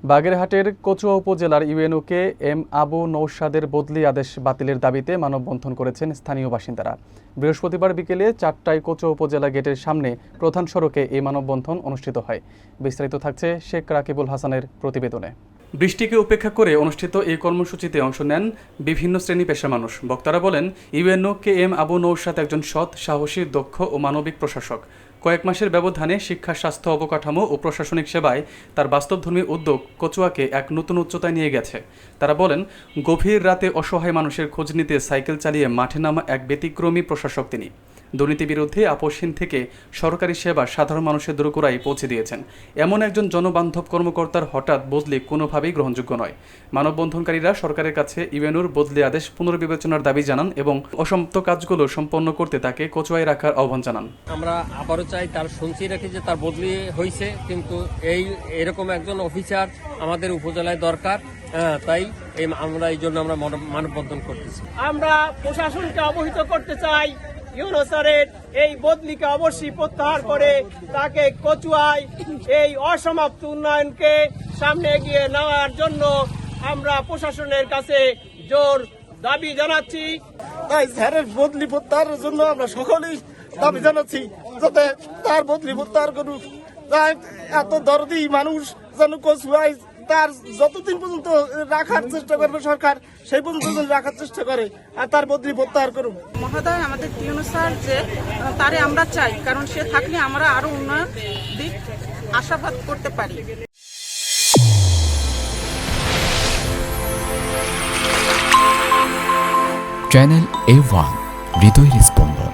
বাগেরহাটের কচুয়া উপজেলার ইউএনওকে এম আবু নৌশাদের বদলি আদেশ বাতিলের দাবিতে মানববন্ধন করেছেন স্থানীয় বাসিন্দারা। বৃহস্পতিবার বিকেলে 4টায় কচুয়া উপজেলা গেটের সামনে প্রধান সড়কে এই মানববন্ধন অনুষ্ঠিত হয়। বিস্তারিত থাকছে শেখ রাকিবুল হাসানের প্রতিবেদনে। বৃষ্টিকে উপেক্ষা করে অনুষ্ঠিত এই কর্মসূচিতে অংশ নেন বিভিন্ন শ্রেণী পেশার মানুষ। বক্তারা বলেন, UNO K M Abu Naushad একজন সৎ, সাহসী, দক্ষ ও মানবিক প্রশাসক। কয়েক মাসের ব্যবধানে শিক্ষা, স্বাস্থ্য, অবকাঠামো ও প্রশাসনিক সেবায় তার বাস্তবধর্মী উদ্যোগ কচুয়াকে এক নতুন উচ্চতায় নিয়ে গেছে। তারা বলেন, গভীর রাতে অসহায় মানুষের খোঁজ নিতে সাইকেল চালিয়ে মাঠে নামা এক ব্যতিক্রমী প্রশাসক তিনি। দুর্নীতি বিরুদ্ধে আপোষহীন থেকে সরকারি সেবা সাধারণ মানুষের দোরগোড়ায় পৌঁছে দিয়েছেন। এমন একজন জনবান্ধব কর্মকর্তার হঠাৎ বদলি কোনোভাবেই গ্রহণযোগ্য নয়। মানববন্ধনকারীরা সরকারের কাছে ইউএনওর বদলি আদেশ পুনর্বিবেচনার দাবি জানান এবং অসমাপ্ত কাজগুলো সম্পন্ন করতে তাকে কচুয়ায় রাখার আহ্বান জানান। আমরা আবারও চাই, তার শুনছি রাখি যে তার বদলি হয়েছে, কিন্তু এরকম একজন অফিসার আমাদের উপজেলায় দরকার। তাই আমরা এই জন্য আমরা মানববন্ধন করতেছি। আমরা প্রশাসনকে অবহিত করতে চাই, ইউএনও স্যারের এই বদলিকে অবশ্যই প্রত্যাহার করে তাকে কচুয়ায় এই অসমাপ্ত উন্নয়নকে সামনে এগিয়ে নেওয়ার জন্য আমরা প্রশাসনের কাছে জোর দাবি জানাচ্ছি। তাই স্যারের বদলি প্রত্যাহারের জন্য আমরা সকলেই দাবি জানাচ্ছি, যাতে তার বদলি প্রত্যাহার করুক। তাই এত দরদি মানুষ যেন কচুয়ায় তার যতদিন পর্যন্ত রাখার চেষ্টা করবে সরকার, সেই পর্যন্ত রাখার চেষ্টা করে, আর তার বদলি প্রত্যাহার করুক। মহোদয়, আমাদের ইউএনও স্যার যে তারে আমরা চাই, কারণ সে থাকলে আমরা আরো উন্নয়ন দিক আশাবাদ করতে পারি। চ্যানেল A1 হৃদয়ের স্পন্দন।